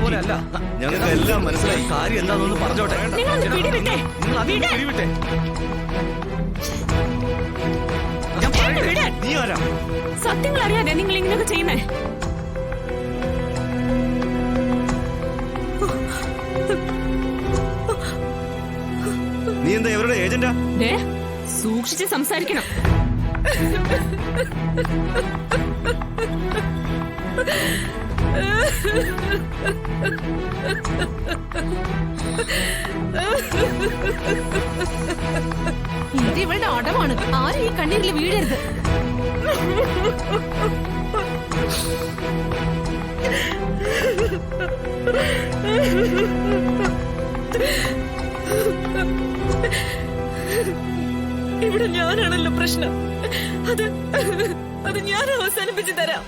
പോലെ അല്ല. ഞങ്ങൾക്ക് എല്ലാം മനസ്സിലായി. കാര്യം എന്താണെന്ന് പറഞ്ഞോട്ടെ. നിങ്ങൾ അതിൽ പിടിവിട്ടെ. ഞാൻ പറയട്ടെ. നീ ആരാ? സത്യങ്ങൾ അറിയാതെ നിങ്ങൾ ഇങ്ങനെയൊക്കെ ചെയ്യുന്നേ? നീ എന്താ ഇവരുടെ ഏജന്റാ? സൂക്ഷിച്ച് സംസാരിക്കണം. ഇത് ഇവളുടെ അടവാണ്. ആരും ഈ കണ്ണീരിൽ വീഴരുത്. ഇവിടെ ഞാനാണല്ലോ പ്രശ്നം. അത് ഞാൻ അവസാനിപ്പിച്ചു തരാം.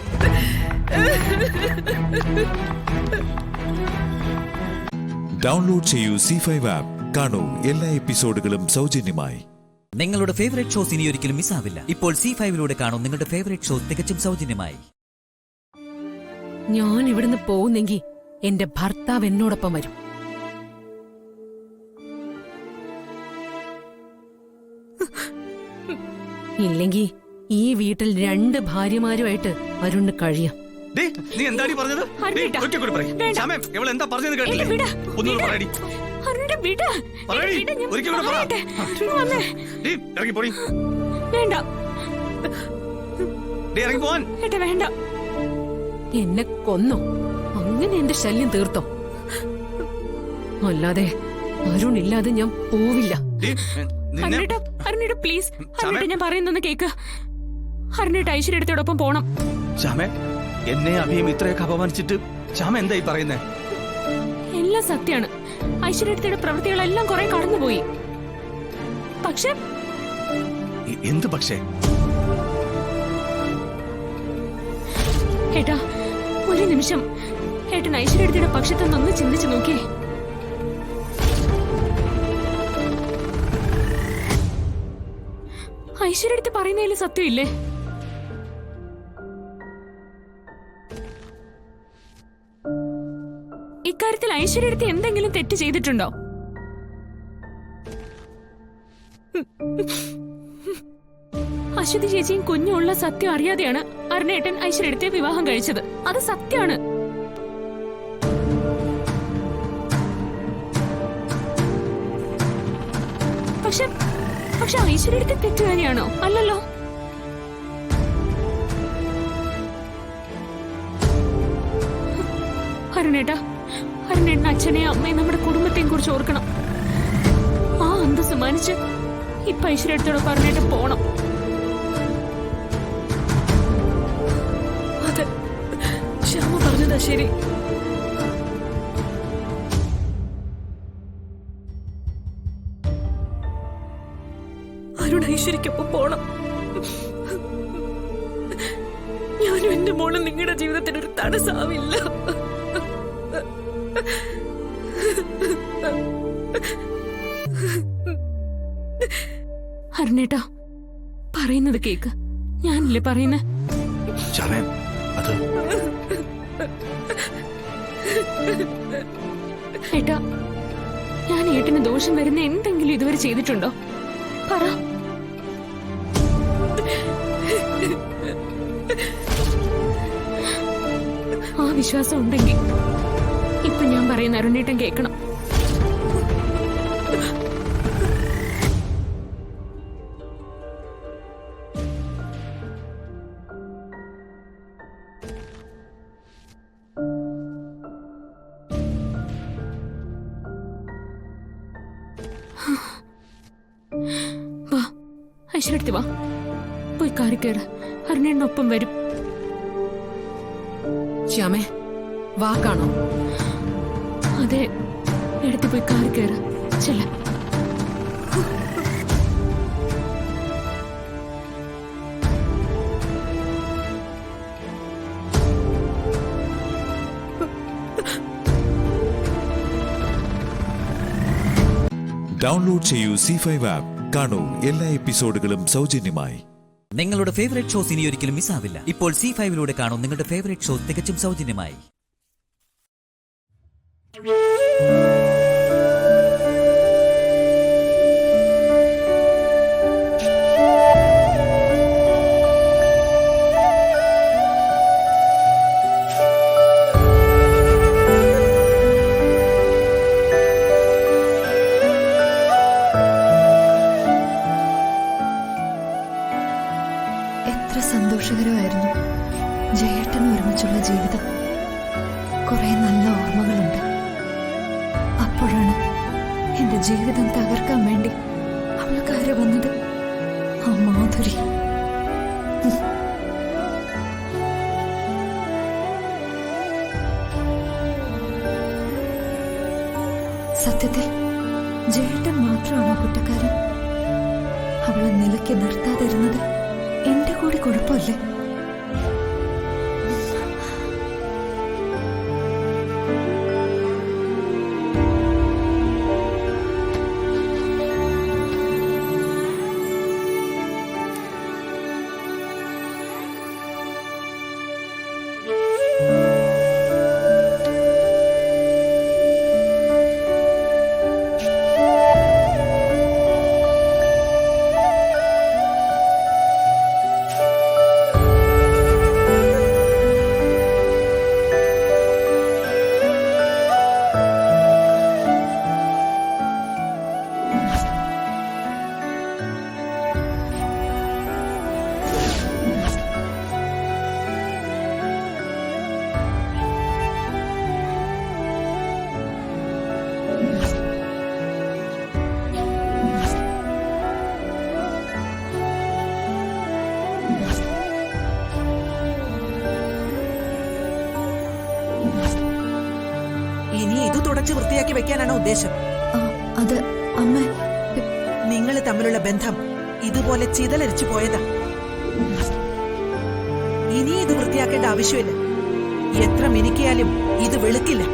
ഡൗൺലോഡ് ചെയ്യൂ C5 ആപ്പ്. കാണൂ എല്ലാ എപ്പിസോഡുകളും സൗജന്യമായി. നിങ്ങളുടെ ഫേവറേറ്റ് ഷോസ് ഇനി ഒരിക്കലും മിസ്സാവില്ല. ഇപ്പോൾ C5ലൂടെ കാണും നിങ്ങളുടെ ഫേവറേറ്റ് ഷോ തികച്ചും സൗജന്യമായി. ഞാൻ ഇവിടുന്ന് പോകുന്നെങ്കിൽ എന്റെ ഭർത്താവ് എന്നോടൊപ്പം വരും. ഇല്ലെങ്കിൽ ഈ വീട്ടിൽ 2 ഭാര്യമാരുമായിട്ട് അരുണ് കഴിയാം. നീ എന്താടി പറഞ്ഞത്? എന്താ പറഞ്ഞത് കേട്ടില്ലേ? ഒന്നുകൂടെ പറയടി. ഒരിക്കലും ഇറങ്ങി പോടി. വേണ്ട, ഇറങ്ങി പോവാൻ. വേണ്ട. എന്നെ കൊന്നോ? അങ്ങനെ എന്റെ ശല്യം തീർത്തോ? അല്ലാതെ അരുണില്ലാതെ ഞാൻ പോവില്ല. പ്ലീസ്, ഞാൻ പറയുന്നൊന്ന് കേക്ക്. അരുണേട്ട ഐശ്വര്യത്തോടൊപ്പം പോണം. എന്നെ അഭിയും ഇത്രയൊക്കെ അപമാനിച്ചിട്ട് ശ്യാമ എന്തായി പറയുന്നേ? എല്ലാം സത്യാണ്. ഐശ്വര്യയുടെ പ്രവൃത്തികളെല്ലാം കുറെ കടന്നുപോയി. പക്ഷെ എന്ത് പക്ഷേ? ഏട്ടാ, ഒരു നിമിഷം ഏട്ടൻ ഐശ്വര്യയുടെ പക്ഷത്തൊന്നൊന്ന് ചിന്തിച്ചു നോക്കിയേ. ഐശ്വര്യടുത്ത് പറയുന്നതിൽ സത്യമില്ലേ? ഇക്കാര്യത്തിൽ ഐശ്വര്യടുത്ത് എന്തെങ്കിലും തെറ്റ് ചെയ്തിട്ടുണ്ടോ? അശ്വതി ചേച്ചിയും കുഞ്ഞുള്ള സത്യം അറിയാതെയാണ് അരുണേട്ടൻ ഐശ്വര്യടുത്തെ വിവാഹം കഴിച്ചത്. അത് സത്യമാണ്. പക്ഷെ ഐശ്വര്യടുത്തെ തെറ്റുകാരിയാണോ? അല്ലല്ലോ. അരുണേട്ടൻ അച്ഛനെയും അമ്മയും നമ്മുടെ കുടുംബത്തെയും കുറിച്ച് ഓർക്കണം. ആ അന്തസ് മാനിച്ച് ഇപ്പൊ ഐശ്വര്യത്തോടൊപ്പം അരുണേട്ടൻ പോണം. അതെ, ശ്യാമ പറഞ്ഞതാ ശരി. അരുൺ ഐശ്വര്യക്കൊപ്പം പോണം. ഞാനും എന്റെ മോളും നിങ്ങളുടെ ജീവിതത്തിന് ഒരു തടസ്സമാവില്ല. അരുണേട്ടാ, പറയുന്നത് കേക്ക്. ഞാനല്ലേ പറയുന്നേ? ഏട്ടാ, ഞാൻ ഏട്ടന് ദോഷം വരുന്ന എന്തെങ്കിലും ഇതുവരെ ചെയ്തിട്ടുണ്ടോ? പറ. ആ വിശ്വാസം ഉണ്ടെങ്കിൽ ഇപ്പൊ ഞാൻ പറയുന്ന അരുണേട്ടൻ കേൾക്കണം. ഈശ്വരടുത്ത് വാ, പോയി കാറി കയറ, അരുണേണ്ണൊപ്പം വരും. ശ്യാമേ, വാക്കാണോ? അതെ, എടുത്ത് പോയി കാറി കയറ, ചെല്ല. ഡൗൺലോഡ് ചെയ്യൂ C5 ആപ്പ്. കാണൂ എല്ലാ എപ്പിസോഡുകളും സൗജന്യമായി. നിങ്ങളുടെ ഫേവറേറ്റ് ഷോസ് ഇനി ഒരിക്കലും മിസ്സാവില്ല. ഇപ്പോൾ C5ലൂടെ കാണൂ നിങ്ങളുടെ ഫേവറേറ്റ് ഷോസ് തികച്ചും സൗജന്യമായി. എത്ര സന്തോഷകരമായിരുന്നു ജയേട്ടനും ഒരുമിച്ചുള്ള ജീവിതം. കുറെ നല്ല ഓർമ്മകളുണ്ട്. അപ്പോഴാണ് എന്റെ ജീവിതം തകർക്കാൻ വേണ്ടി അവള് കയറി വന്നത്. ആ മാധുരി. സത്യത്തിൽ ജയേട്ടൻ മാത്രമാണോ കുറ്റക്കാരൻ? അവളെ നിലയ്ക്ക് നിർത്താതിരുന്നത് എന്റെ കൂടി കുഴപ്പമല്ലേ? ഇനി ഇത് തുടച്ച് വൃത്തിയാക്കി വെക്കാനാണ് ഉദ്ദേശം? അത് അമ്മ, നിങ്ങൾ തമ്മിലുള്ള ബന്ധം ഇതുപോലെ ചിതലരിച്ചു പോയതാ. ഇനി ഇത് വൃത്തിയാക്കേണ്ട ആവശ്യമില്ല. എത്ര മിനുക്കിയാലും ഇത് വെളുക്കില്ല.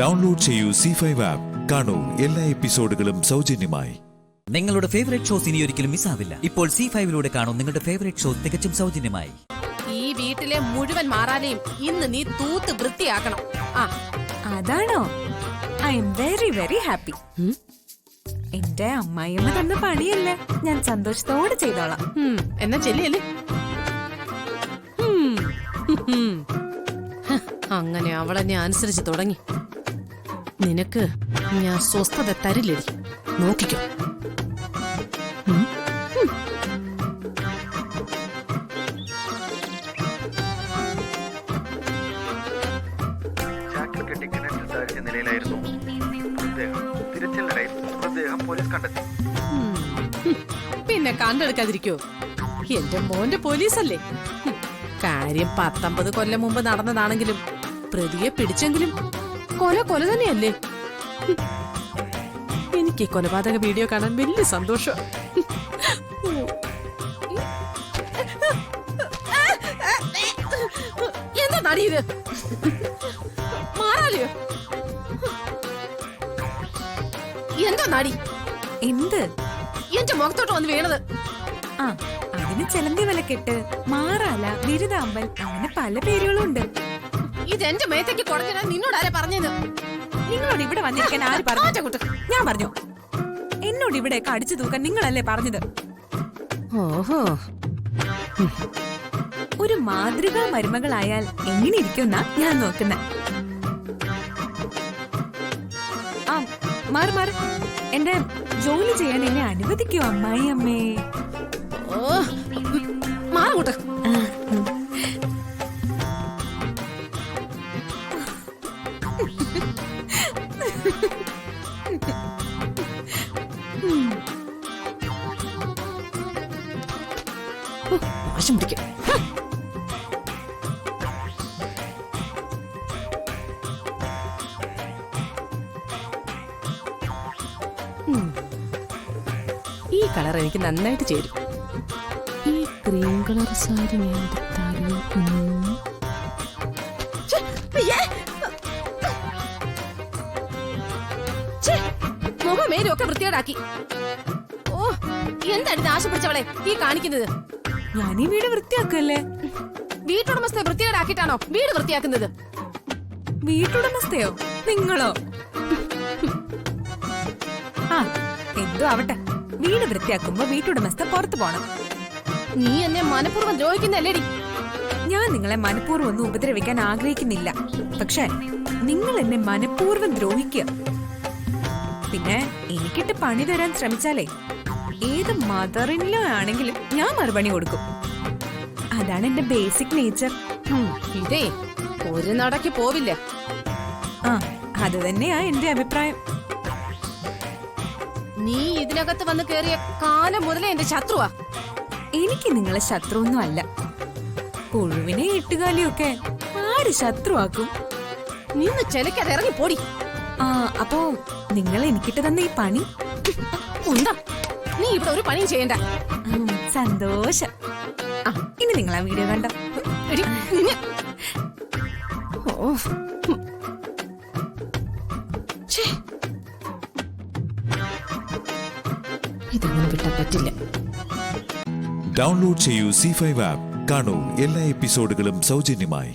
ഡൗൺലോഡ് ചെയ്യൂ C5 ആപ്പ്. കാണൂ എല്ലാ എപ്പിസോഡുകളും സൗജന്യമായി. നിങ്ങളുടെ ഫേവറേറ്റ് ഷോസ് ഇനി ഒരിക്കലും മിസ്സാവില്ല. ഇപ്പോൾ C5ലൂടെ കാണൂ നിങ്ങളുടെ ഫേവറേറ്റ് ഷോസ് തികച്ചും സൗജന്യമായി. ഈ വീട്ടിലെ മുഴുവൻ മാറാനെയും ഇന്ന് നീ തൂത്ത് വൃത്തിയാക്കണം. അതാണോ? I am very very happy. എന്റെ അമ്മായിയമ്മ തന്ന പണിയല്ലേ, ഞാൻ സന്തോഷത്തോടെ ചെയ്തോളാം. എന്നാ ചെല്ലിയല്ലേ? അങ്ങനെ അവളെന്നെ അനുസരിച്ച് തുടങ്ങി. നിനക്ക് ഞാൻ സ്വസ്ഥത തരില്ലടി, നോക്കിക്കോ. നിലയിലായിരുന്നു. തിരച്ചിലിനിടയിൽ മൃതദേഹം പോലീസ് കണ്ടെത്തി. പിന്നെ കണ്ടെടുക്കാതിരിക്കോ? എന്റെ മോന്റെ പോലീസല്ലേ. കാര്യം 19 കൊല്ലം മുമ്പ് നടന്നതാണെങ്കിലും പ്രതിയെ പിടിച്ചെങ്കിലും കൊല തന്നെയല്ലേ. എനിക്ക് ഈ കൊലപാതക വീഡിയോ കാണാൻ വലിയ സന്തോഷം. എന്താ നടിയത്? മാറാലിയോ? എന്താ നടി? എന്ത്? എന്റെ മുഖത്തോട്ട് വന്ന് വീണത്. ആ, അതിന് ചെലന്തി വിലക്കെട്ട്, മാറാല, ബിരുദാമ്പൽ, അങ്ങനെ പല പേരുകളും ഉണ്ട്. ഇതെന്റെ മേത്തേക്ക് കൊടുത്തിടാൻ നിന്നോട് ആരാ പറഞ്ഞത്? നിങ്ങളോട് ഇവിടെ വന്നിരിക്കാൻ ആര് പറഞ്ഞു? ഞാൻ പറഞ്ഞു. എന്നോട് ഇവിടെയൊക്കെ അടിച്ചു തൂക്കാൻ നിങ്ങളല്ലേ പറഞ്ഞത്? ഓഹോ, ഒരു മാതൃകാ മരുമകളായാൽ എങ്ങനെ ഇരിക്കുന്നാ ഞാൻ നോക്കുന്ന. ആ, മാറി മാറി, എന്റെ ജോലി ചെയ്യാൻ എന്നെ അനുവദിക്കൂ അമ്മായി അമ്മേ. ഓ, മാറൂട്ട്. വാശം പിടിക്കാം. ഈ കളർ എനിക്ക് നന്നായിട്ട് ചേരും. ഈ ക്രീം കളർ സാരി ഞാൻ എടുത്താലും. മുഖമേരും ഒക്കെ വൃത്തികേടാക്കി. ഓ, എന്താണ് ഇത് ആശപ്പിടിച്ചവളെ ഈ കാണിക്കുന്നത്? ഞാൻ ഈ വീട് വൃത്തിയാക്കല്ലേ. വീട്ടുടമസ്ഥയെ വൃത്തികേടാക്കിട്ടാണോ വീട് വൃത്തിയാക്കുന്നത്? വീട്ടുടമസ്ഥയോ? നിങ്ങളോ? ആ, എന്തോ ആവട്ടെ, വീട് വൃത്തിയാക്കുമ്പോ വീട്ടുടമസ്ഥ പുറത്തു പോണം. നീ എന്നെ മനഃപൂർവ്വം ദ്രോഹിക്കുന്നല്ലേടി? ഞാൻ നിങ്ങളെ മനഃപൂർവ്വം ഒന്നും ഉപദ്രവിക്കാൻ ആഗ്രഹിക്കുന്നില്ല. പക്ഷെ നിങ്ങൾ എന്നെ മനഃപൂർവ്വം ദ്രോഹിക്കുക. പിന്നെ എനിക്കിട്ട് പണി തരാൻ ശ്രമിച്ചാലേ ഏത് മദറിനിലോ ആണെങ്കിലും ഞാൻ മറുപടി കൊടുക്കും. അതാണ് എന്റെ ബേസിക് നേച്ചർ. ഇതേ ഒരു നടക്ക് പോവില്ല. ആ, അത് തന്നെയാ എന്റെ അഭിപ്രായം. നീ ഇതിനകത്ത് വന്ന് കേറിയ കാലം മുതലേ എന്റെ ശത്രുവാ. എനിക്ക് നിങ്ങളെ ശത്രുവൊന്നും അല്ല. പുഴുവിനെ എട്ടുകാലിയൊക്കെ ആര് ശത്രുവാക്കും? നിന്ന് ചെലക്കാതെ ഇറങ്ങി പോടി. ആ, അപ്പോ നിങ്ങൾ എനിക്കിട്ട് തന്ന ഈ പണി എന്താ? നീ ഇവിടെ ഒരു പണിയും ചെയ്യണ്ട. സന്തോഷം. ആ, ഇനി നിങ്ങൾ ആ വീഡിയോ കണ്ടോ? ഓ, ഇതൊന്നും വിട്ടാൻ പറ്റില്ല. ഡൗൺലോഡ് ചെയ്യൂ C5 ആപ്പ്. കാണൂ എല്ലാ എപ്പിസോഡുകളും സൗജന്യമായി.